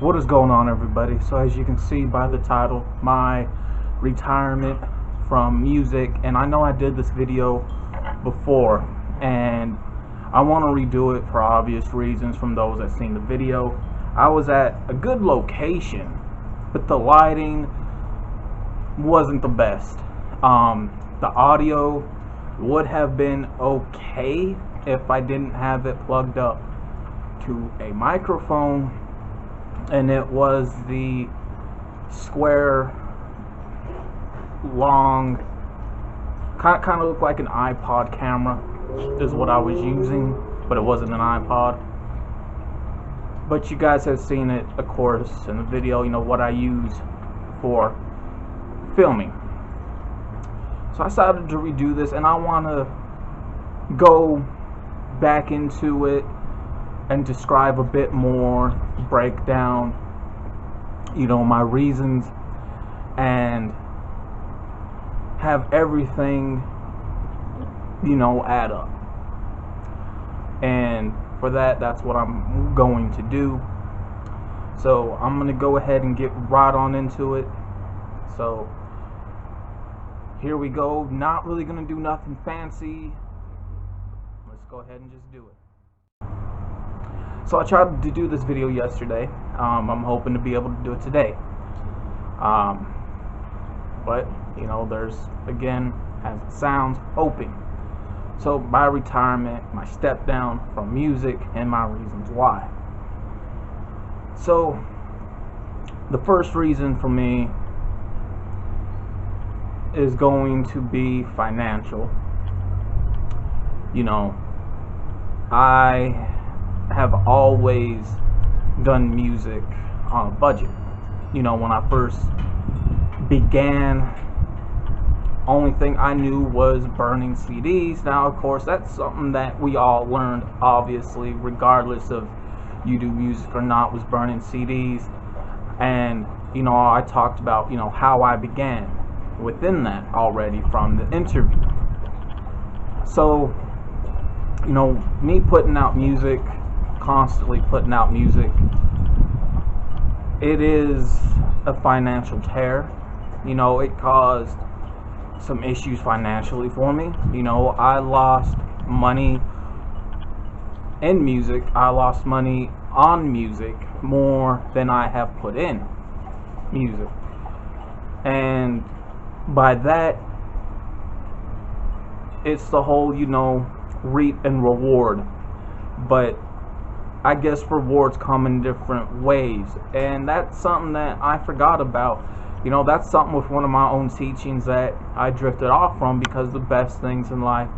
What is going on, everybody? So as you can see by the title, my retirement from music, and I know I did this video before and I want to redo it for obvious reasons from those that seen the video. I was at a good location, but the lighting wasn't the best. The audio would have been okay if I didn't have it plugged up to a microphone, and it was the square, long, kind of looked like an iPod camera is what I was using, but it wasn't an iPod. But you guys have seen it, of course, in the video, you know, what I use for filming. So I decided to redo this, and I want to go back into it and describe a bit more, break down, you know, my reasons, and have everything, you know, add up. And for that, that's what I'm going to do. So I'm going to go ahead and get right on into it. So here we go. Not really going to do nothing fancy. Let's go ahead and just do it. So I tried to do this video yesterday. I'm hoping to be able to do it today. But, you know, there's, again, as it sounds, hoping. So my retirement, my step down from music, and my reasons why. So the first reason for me is going to be financial. You know, I have always done music on a budget. You know, when I first began, only thing I knew was burning CDs. Now, of course, that's something that we all learned, obviously, regardless of you do music or not, was burning CDs. And, you know, I talked about, you know, how I began within that already from the interview. So, you know, me putting out music, constantly putting out music, it is a financial tear. You know, it caused some issues financially for me. You know, I lost money in music. I lost money on music more than I have put in music. And by that, it's the whole, you know, reap and reward. But I guess rewards come in different ways, and that's something that I forgot about. You know, that's something with one of my own teachings that I drifted off from, because the best things in life,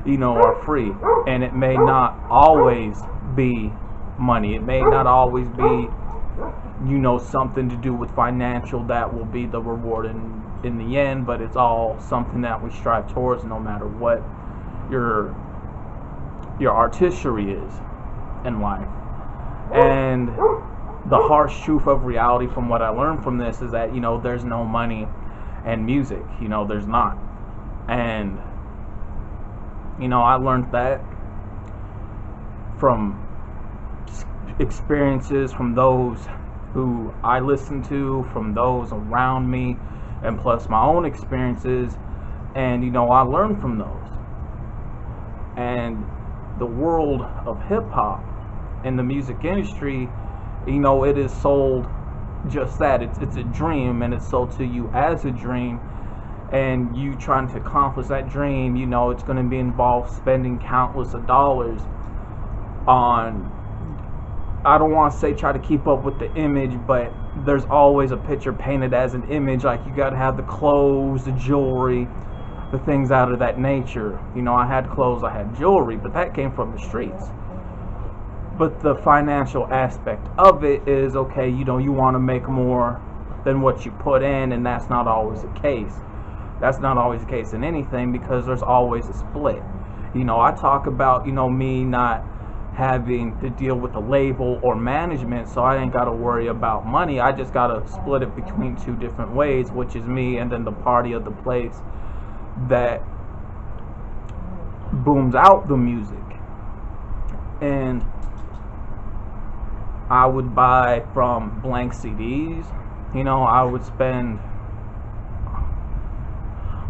you know, are free. And it may not always be money. It may not always be, you know, something to do with financial that will be the reward in the end, but it's all something that we strive towards no matter what your artistry is in life. And the harsh truth of reality from what I learned from this is that, you know, there's no money in music. You know, there's not. And, you know, I learned that from experiences from those who I listen to, from those around me, and plus my own experiences. And, you know, I learned from those. And the world of hip-hop and the music industry, you know, it is sold just that. It's a dream, and it's sold to you as a dream, and you trying to accomplish that dream, you know, it's going to be involved spending countless of dollars on, I don't want to say try to keep up with the image, but there's always a picture painted as an image. Like, you got to have the clothes, the jewelry, the things out of that nature. You know, I had clothes, I had jewelry, but that came from the streets. But the financial aspect of it is, okay, you know, you want to make more than what you put in, and that's not always the case. That's not always the case in anything, because there's always a split. You know, I talk about, you know, me not having to deal with the label or management, so I ain't got to worry about money. I just got to split it between two different ways, which is me and then the party of the place that booms out the music. And I would buy from blank CDs. You know, I would spend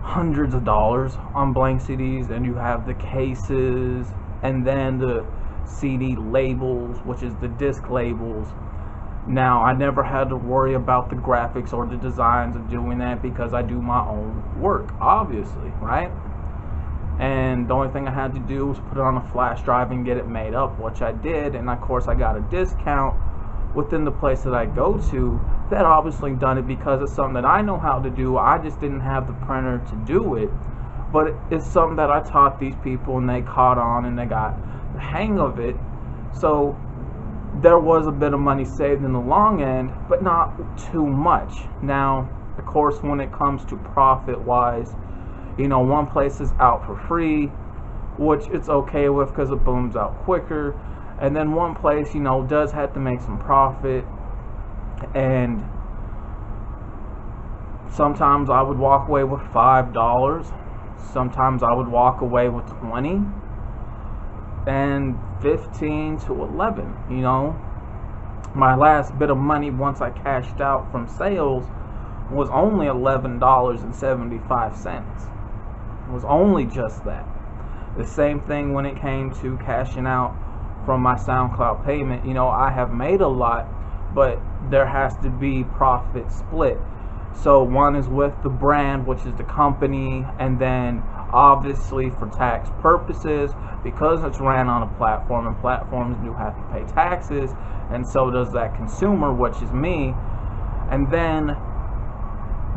hundreds of dollars on blank CDs, and you have the cases and then the CD labels, which is the disc labels. Now, I never had to worry about the graphics or the designs of doing that because I do my own work, obviously, right? And the only thing I had to do was put it on a flash drive and get it made up, which I did. And of course I got a discount within the place that I go to that obviously done it because it's something that I know how to do. I just didn't have the printer to do it, but it's something that I taught these people and they caught on and they got the hang of it. So there was a bit of money saved in the long end, but not too much. Now, of course, when it comes to profit wise, you know, one place is out for free, which it's okay with because it booms out quicker. And then one place, you know, does have to make some profit. And sometimes I would walk away with $5. Sometimes I would walk away with 20 and 15 to 11, you know. My last bit of money once I cashed out from sales was only $11.75. It was only just that. The same thing when it came to cashing out from my SoundCloud payment. You know, I have made a lot, but there has to be profit split. So one is with the brand, which is the company, and then obviously for tax purposes, because it's ran on a platform and platforms do have to pay taxes, and so does that consumer, which is me. And then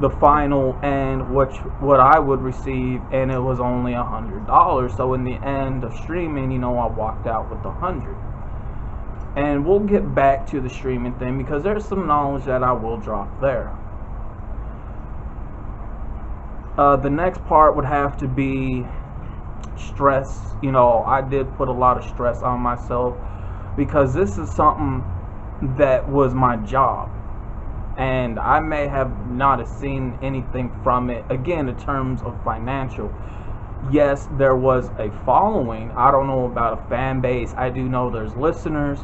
the final end, what I would receive, and it was only $100. So in the end of streaming, you know, I walked out with $100. And we'll get back to the streaming thing because there's some knowledge that I will drop there. The next part would have to be stress. You know, I did put a lot of stress on myself because this is something that was my job. And I may have not have seen anything from it, again, in terms of financial. Yes, there was a following. I don't know about a fan base. I do know there's listeners.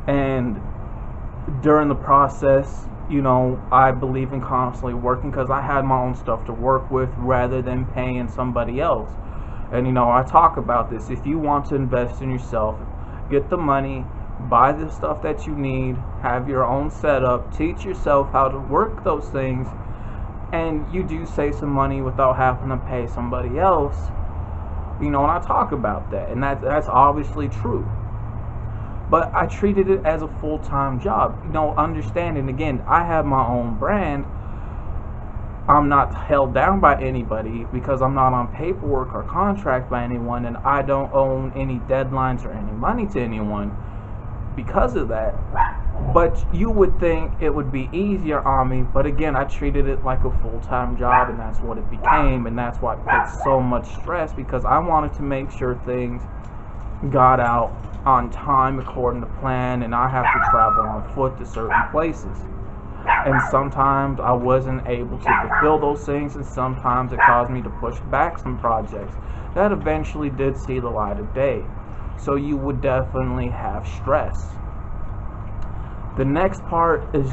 And during the process, you know, I believe in constantly working because I had my own stuff to work with rather than paying somebody else. And, you know, I talk about this. If you want to invest in yourself, get the money, buy the stuff that you need, have your own setup, teach yourself how to work those things, and you do save some money without having to pay somebody else. You know, and I talk about that, and that's obviously true. But I treated it as a full-time job. You know, understanding, again, I have my own brand. I'm not held down by anybody because I'm not on paperwork or contract by anyone, and I don't own any deadlines or any money to anyone because of that. But you would think it would be easier on me, but again, I treated it like a full-time job, and that's what it became, and that's why it put so much stress, because I wanted to make sure things got out on time according to plan, and I have to travel on foot to certain places, and sometimes I wasn't able to fulfill those things, and sometimes it caused me to push back some projects that eventually did see the light of day. So you would definitely have stress. The next part is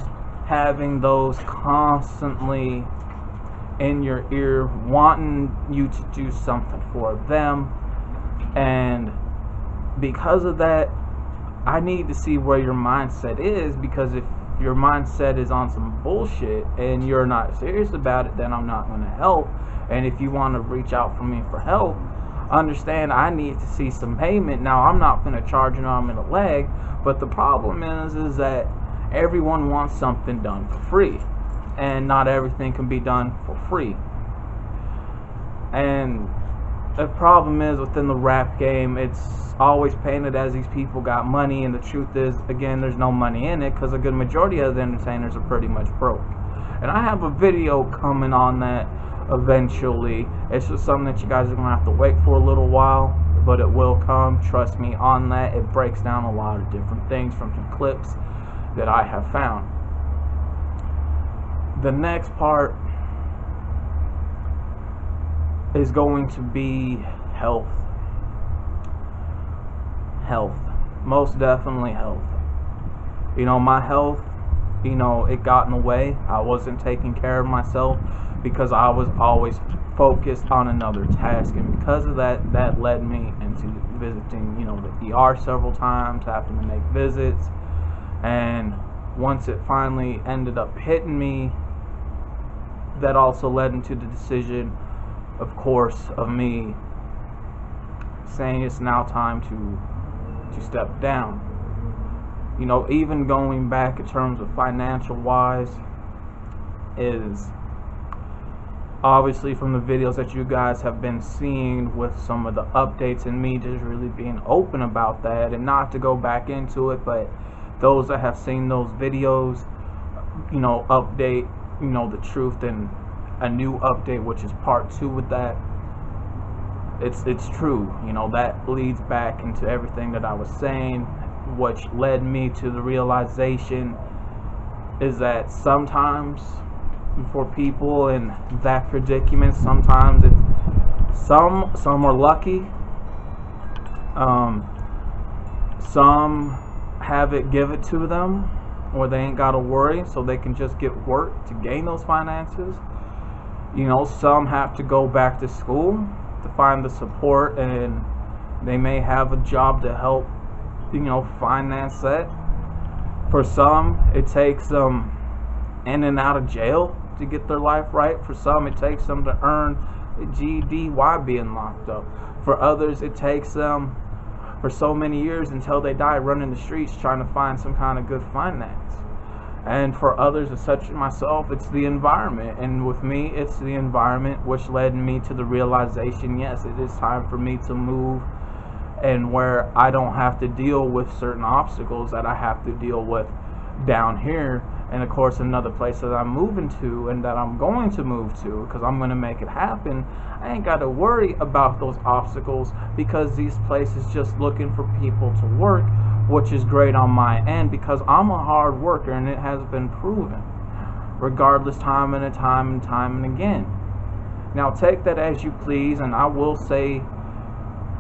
having those constantly in your ear wanting you to do something for them, and because of that, I need to see where your mindset is, because if your mindset is on some bullshit and you're not serious about it, then I'm not going to help. And if you want to reach out for me for help, understand I need to see some payment. Now, I'm not going to charge an arm and a leg, but the problem is that everyone wants something done for free, and not everything can be done for free. And the problem is, within the rap game, it's always painted as these people got money, and the truth is, again, there's no money in it, because a good majority of the entertainers are pretty much broke. And I have a video coming on that eventually. It's just something that you guys are going to have to wait for a little while, but it will come, trust me on that. It breaks down a lot of different things from some clips that I have found. The next part is going to be health. Most definitely health. You know, my health, you know, it got in the way. I wasn't taking care of myself because I was always focused on another task, and because of that, that led me into visiting, you know, the ER several times, having to make visits. And once it finally ended up hitting me, that also led into the decision, of course, of me saying it's now time to step down. You know, even going back in terms of financial wise, is obviously from the videos that you guys have been seeing with some of the updates, and me just really being open about that, and not to go back into it, but those that have seen those videos, you know, update, you know, the truth, and a new update, which is part 2 with that. It's true, you know, that leads back into everything that I was saying, which led me to the realization is that sometimes for people in that predicament, sometimes if some are lucky, some have it give it to them, or they ain't gotta worry, so they can just get work to gain those finances. You know, some have to go back to school to find the support, and they may have a job to help, you know, finance that. For some, it takes them in and out of jail to get their life right. For some, it takes them to earn a GED while being locked up. For others, it takes them for so many years until they die running the streets trying to find some kind of good finance. And for others, such as myself, it's the environment. And with me, it's the environment which led me to the realization, yes, it is time for me to move, and where I don't have to deal with certain obstacles that I have to deal with down here. And of course, another place that I'm moving to, and that I'm going to move to, because I'm going to make it happen, I ain't got to worry about those obstacles, because these places just looking for people to work, which is great on my end, because I'm a hard worker, and it has been proven, regardless, time and time and again. Now take that as you please, and I will say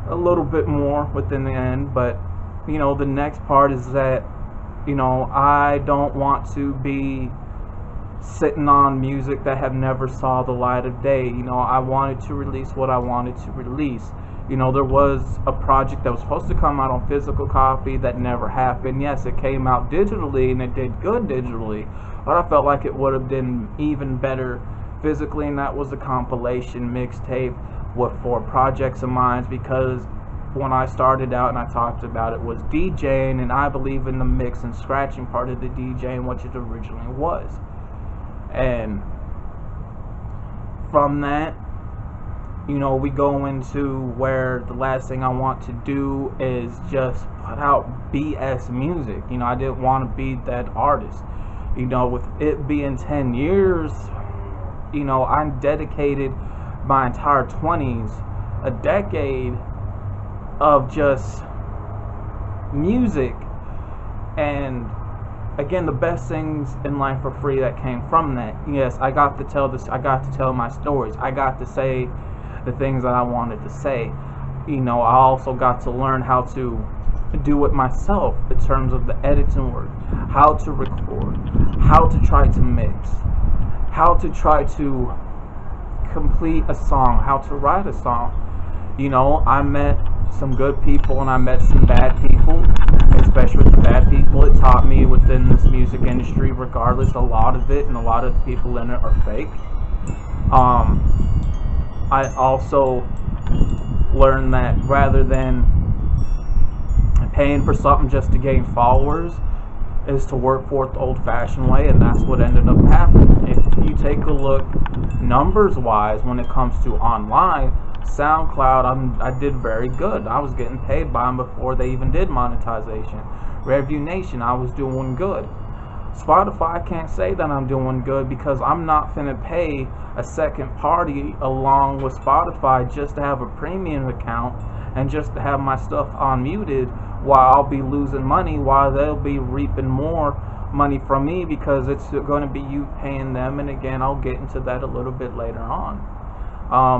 a little bit more within the end, but you know, the next part is that, you know, I don't want to be sitting on music that have never saw the light of day. You know, I wanted to release what I wanted to release. You know, there was a project that was supposed to come out on physical copy that never happened. Yes, it came out digitally, and it did good digitally, but I felt like it would have been even better physically, and that was a compilation mixtape with 4 projects of mine, because when I started out and I talked about it was DJing, and I believe in the mix and scratching part of the DJing, which it originally was. And from that, you know, we go into where the last thing I want to do is just put out BS music. You know, I didn't want to be that artist. You know, with it being 10 years, you know, I dedicated my entire 20s, a decade of just music. And again, the best things in life are free that came from that. Yes, I got to tell this, I got to tell my stories, I got to say the things that I wanted to say. You know, I also got to learn how to do it myself in terms of the editing work, how to record, how to try to mix, how to try to complete a song, how to write a song. You know, I met some good people and I met some bad people, especially with the bad people. It taught me within this music industry, regardless, a lot of it and a lot of the people in it are fake. I also learned that rather than paying for something just to gain followers, is to work for it the old-fashioned way, and that's what ended up happening. If you take a look numbers-wise when it comes to online, SoundCloud, I did very good. I was getting paid by them before they even did monetization. reverbnation, I was doing good. Spotify, I can't say that I'm doing good, because I'm not finna pay a second party along with Spotify just to have a premium account and just to have my stuff unmuted, while I'll be losing money, while they'll be reaping more money from me, because it's going to be you paying them. And again, I'll get into that a little bit later on.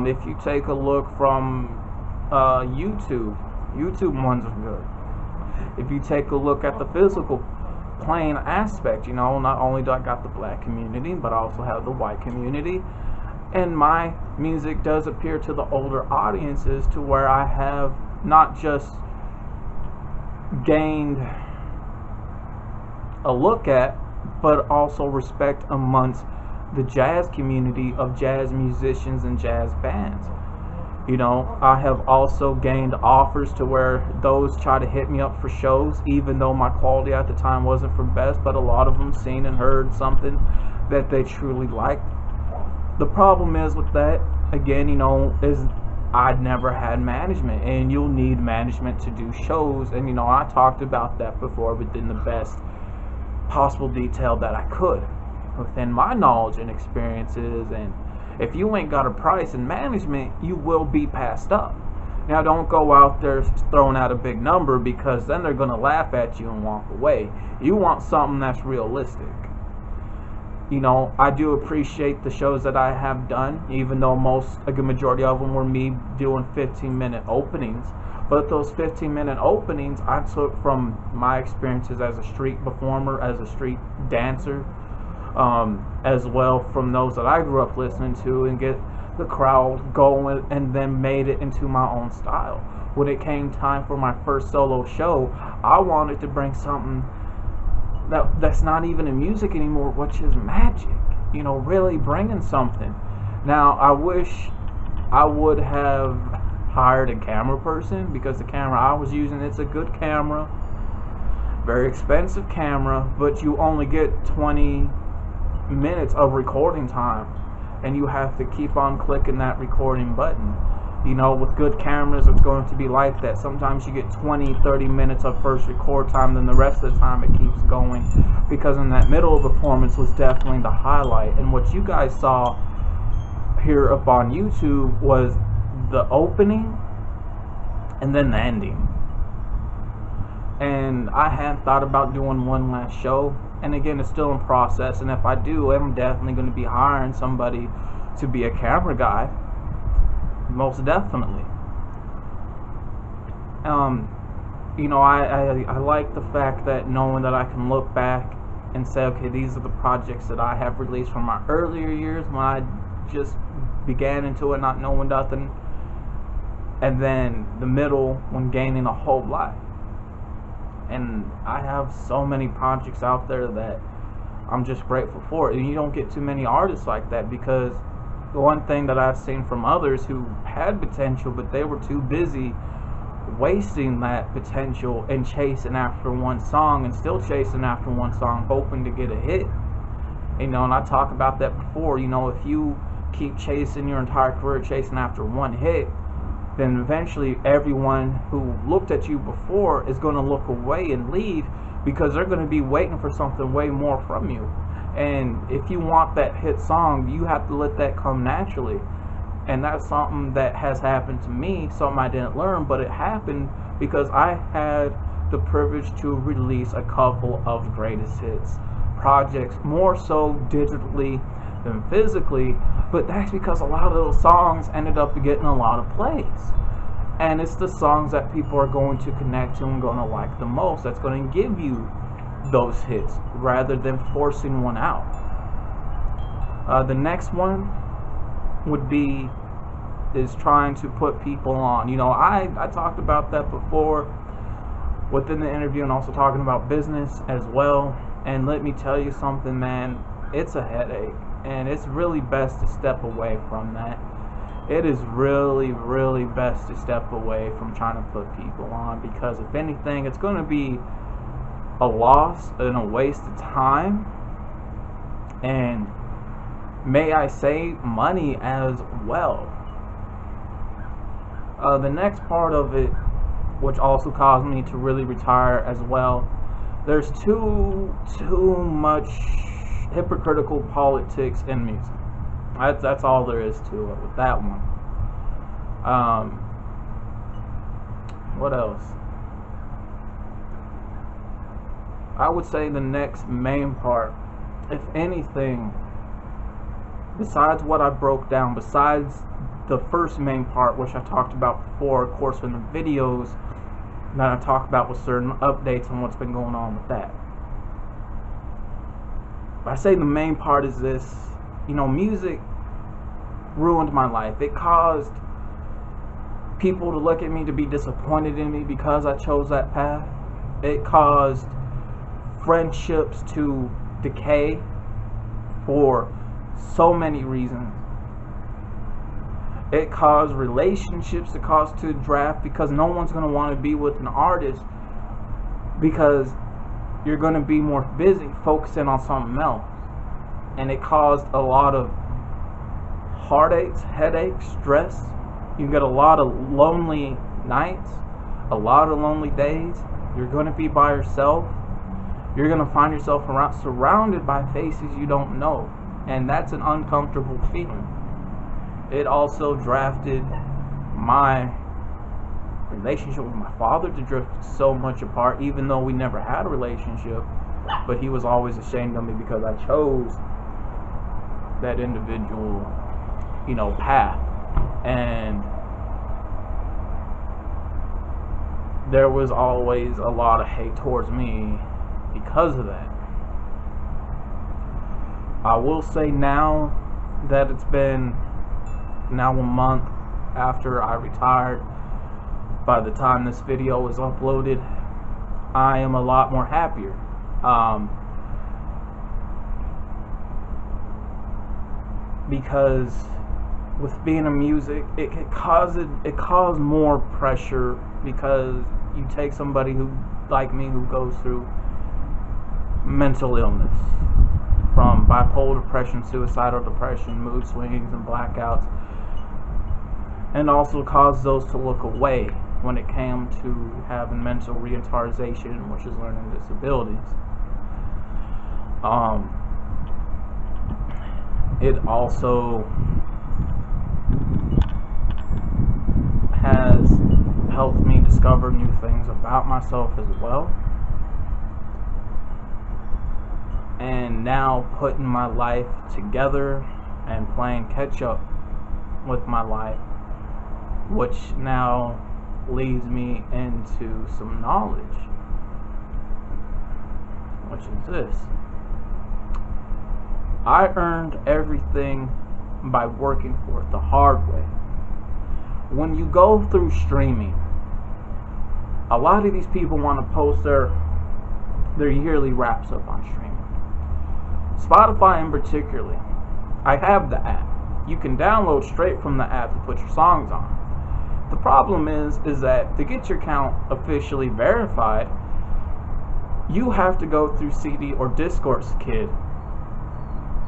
If you take a look from YouTube ones are good. If you take a look at the playing aspect. You know, not only do I got the black community, but I also have the white community. And my music does appeal to the older audiences, to where I have not just gained a look at, but also respect amongst the jazz community of jazz musicians and jazz bands. You know, I have also gained offers to where those try to hit me up for shows, even though my quality at the time wasn't for best, but a lot of them seen and heard something that they truly liked. The problem is with that, again, you know, is I'd never had management, and you'll need management to do shows. And you know, I talked about that before, but in the best possible detail that I could within my knowledge and experiences. And if you ain't got a price in management, you will be passed up. Now, don't go out there throwing out a big number, because then they're gonna laugh at you and walk away. You want something that's realistic. You know, I do appreciate the shows that I have done, even though a good majority of them were me doing 15-minute openings. But those 15-minute openings I took from my experiences as a street performer, as a street dancer, as well from those that I grew up listening to, and get the crowd going, and then made it into my own style. When it came time for my first solo show, I wanted to bring something that's not even in music anymore, which is magic. You know, really bringing something. Now, I wish I would have hired a camera person, because the camera I was using, it's a good camera, very expensive camera, but you only get 20 minutes of recording time, and you have to keep on clicking that recording button. You know, with good cameras, it's going to be like that. Sometimes you get 20-30 minutes of first record time, then the rest of the time it keeps going, because in that middle of the performance was definitely the highlight. And what you guys saw here up on YouTube was the opening and then the ending. And I hadn't thought about doing one last show, and again, it's still in process. And if I do, I'm definitely going to be hiring somebody to be a camera guy, most definitely. You know, I like the fact that knowing that I can look back and say, okay, these are the projects that I have released from my earlier years when I just began into it, not knowing nothing, and then the middle when gaining a whole lot. And I have so many projects out there that I'm just grateful for. And you don't get too many artists like that, because the one thing that I've seen from others who had potential, but they were too busy wasting that potential and chasing after one song, and still chasing after one song, hoping to get a hit. You know, and I talk about that before. You know, if you keep chasing your entire career, chasing after one hit, then eventually everyone who looked at you before is going to look away and leave, because they're going to be waiting for something way more from you. And if you want that hit song, you have to let that come naturally. And that's something that has happened to me, something I didn't learn, but it happened because I had the privilege to release a couple of greatest hits projects, more so digitally than physically. But that's because a lot of those songs ended up getting a lot of plays. And it's the songs that people are going to connect to and going to like the most that's going to give you those hits, rather than forcing one out. The next one is trying to put people on. You know, I talked about that before within the interview, and also talking about business as well. And let me tell you something, man, it's a headache, and it's really best to step away from that. It is really, really best to step away from trying to put people on, because if anything, it's going to be a loss and a waste of time, and may I say money as well. The next part of it, which also caused me to really retire as well, there's too much hypocritical politics in music. That's all there is to it with that one. What else? I would say the next main part, if anything, besides what I broke down, besides the first main part, which I talked about before, of course, in the videos that I talked about with certain updates on what's been going on with that. I say the main part is this, music ruined my life. It caused people to look at me to be disappointed in me because I chose that path. It caused friendships to decay for so many reasons. It caused relationships to draft because no one's going to want to be with an artist because you're going to be more busy focusing on something else. And it caused a lot of heartaches, headaches, stress. You get a lot of lonely nights, a lot of lonely days. You're going to be by yourself. You're going to find yourself surrounded by faces you don't know. And that's an uncomfortable feeling. It also drafted my relationship with my father to drift so much apart, even though we never had a relationship. But he was always ashamed of me because I chose that individual, path. And there was always a lot of hate towards me because of that. I will say now that it's been now a month after I retired, by the time this video is uploaded, I am a lot more happier. Because with being a music, it caused more pressure because you take somebody who, like me, who goes through mental illness, from bipolar depression, suicidal depression, mood swings, and blackouts, and also caused those to look away when it came to having mental retardation, which is learning disabilities. It also has helped me discover new things about myself as well. And now putting my life together and playing catch up with my life, which now leads me into some knowledge, which is this. I earned everything by working for it the hard way. When you go through streaming, a lot of these people want to post their yearly wraps up on streaming. Spotify in particular, I have the app. You can download straight from the app to put your songs on. The problem is that to get your account officially verified, you have to go through CD or Discord's kid.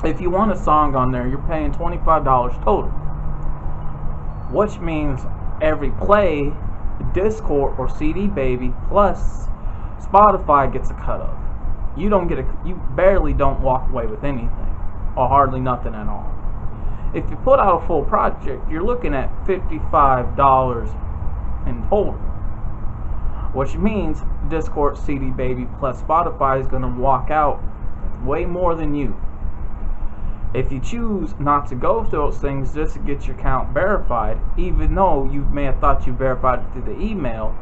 If you want a song on there, you're paying $25 total, which means every play, Discord or CD Baby plus Spotify gets a cut of. You barely don't walk away with anything, or hardly nothing at all. If you put out a full project, you're looking at $55 in total, which means Discord, CD Baby plus Spotify is going to walk out way more than you. If you choose not to go through those things just to get your account verified, even though you may have thought you verified it through the email,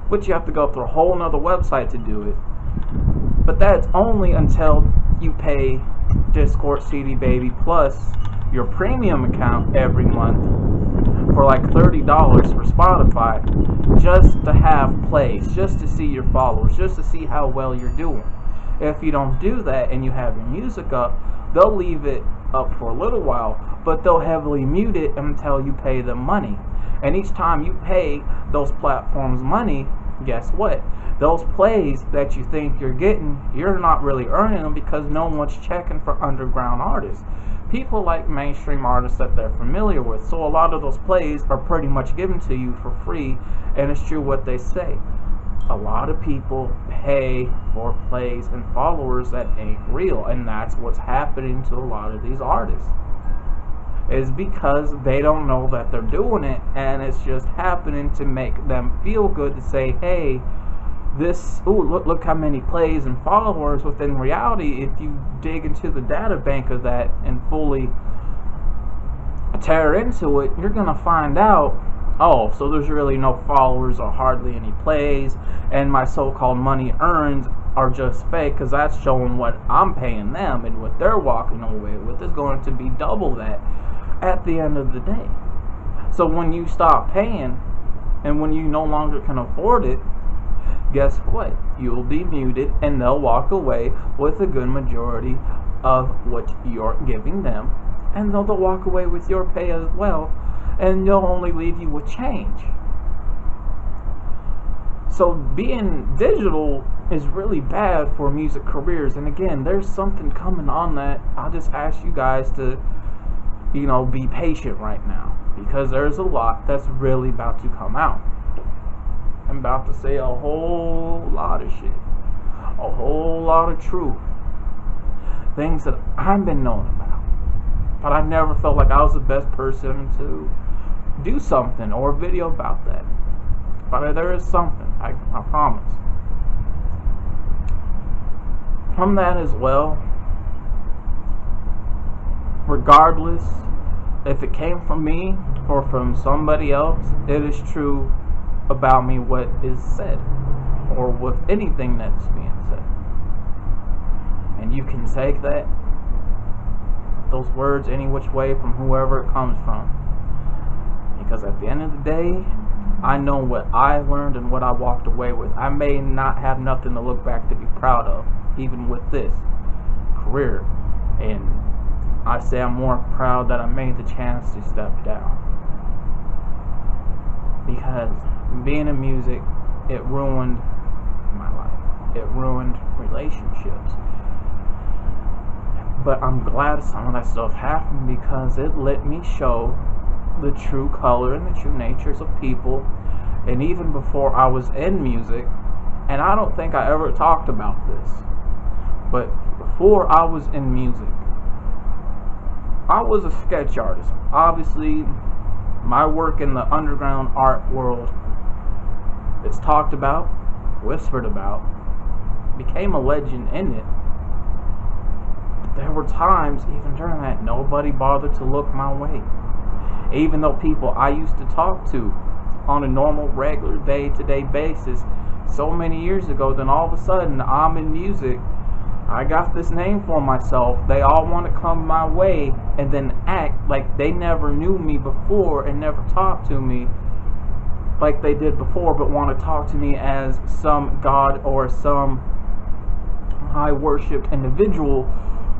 but you have to go through a whole nother website to do it. But that's only until you pay Discord, CD Baby plus your premium account every month for like $30 for Spotify, just to have plays, just to see your followers, just to see how well you're doing. If you don't do that and you have your music up, they'll leave it up for a little while, but they'll heavily mute it until you pay them money. And each time you pay those platforms money, guess what? Those plays that you think you're getting, you're not really earning them because no one's checking for underground artists. People like mainstream artists that they're familiar with. So a lot of those plays are pretty much given to you for free, and it's true what they say. A lot of people pay for plays and followers that ain't real, and that's what's happening to a lot of these artists. Is because they don't know that they're doing it, and it's just happening to make them feel good to say, hey, look how many plays and followers, within reality, if you dig into the data bank of that and fully tear into it, you're gonna find out, oh, so there's really no followers or hardly any plays, and my so-called money earned are just fake, because that's showing what I'm paying them, and what they're walking away with is going to be double that at the end of the day. So when you stop paying and when you no longer can afford it, guess what? You'll be muted, and they'll walk away with a good majority of what you're giving them, and they'll walk away with your pay as well, and they'll only leave you with change. So being digital is really bad for music careers, and again, there's something coming on that. I'll just ask you guys to, be patient right now, because there's a lot that's really about to come out. I'm about to say a whole lot of shit, a whole lot of truth, things that I've been knowing about, but I never felt like I was the best person to do something or a video about that. But there is something, I promise. From that as well, regardless if it came from me or from somebody else, it is true about me what is said, or with anything that's being said. And you can take those words any which way from whoever it comes from, because at the end of the day, I know what I learned and what I walked away with. I may not have nothing to look back to be proud of, even with this career, and I say I'm more proud that I made the chance to step down, because being in music, it ruined my life. It ruined relationships. But I'm glad some of that stuff happened, because it let me show the true color and the true natures of people. And even before I was in music, and I don't think I ever talked about this, but before I was in music, I was a sketch artist. Obviously, my work in the underground art world, it's talked about, whispered about, became a legend in it. But there were times, even during that, nobody bothered to look my way. Even though people I used to talk to on a normal, regular, day-to-day basis so many years ago, then all of a sudden, I'm in music, I got this name for myself, they all want to come my way and then act like they never knew me before and never talked to me like they did before, but want to talk to me as some god or some high-worshipped individual,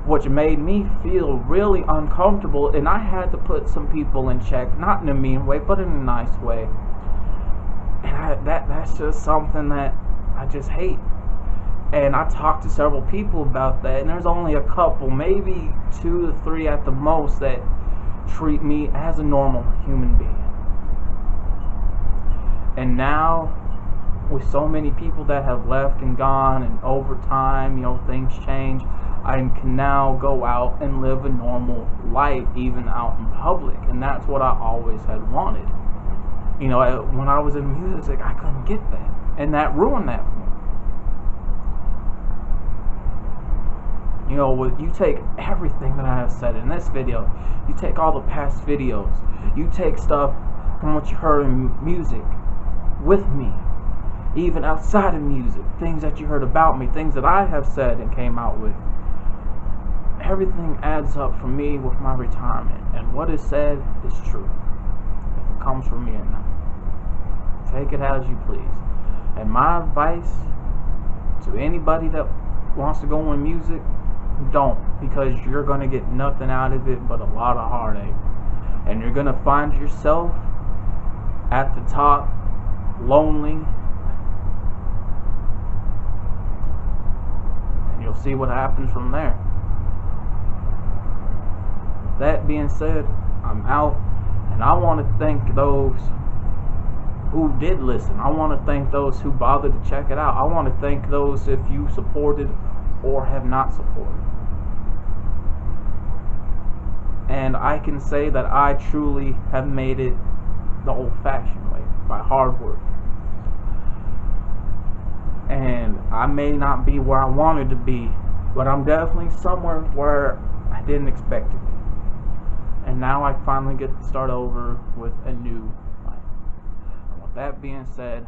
which made me feel really uncomfortable. And I had to put some people in check, not in a mean way, but in a nice way. And that's just something that I just hate. And I talked to several people about that, and there's only a couple, maybe 2 to 3 at the most, that treat me as a normal human being. And now, with so many people that have left and gone, and over time, things change, I can now go out and live a normal life, even out in public. And that's what I always had wanted. When I was in music, I couldn't get that, and that ruined that for me. You take everything that I have said in this video, you take all the past videos, you take stuff from what you heard in music with me, even outside of music, things that you heard about me, things that I have said and came out with. Everything adds up for me with my retirement, and what is said is true, if it comes from me or not. Take it as you please. And my advice to anybody that wants to go in music, don't, because you're going to get nothing out of it but a lot of heartache. And you're going to find yourself at the top, lonely, and you'll see what happens from there. That being said, I'm out, and I want to thank those who did listen. I want to thank those who bothered to check it out. I want to thank those if you supported or have not supported. And I can say that I truly have made it the old-fashioned way, by hard work. And I may not be where I wanted to be, but I'm definitely somewhere where I didn't expect to be. And now I finally get to start over with a new life. And with that being said,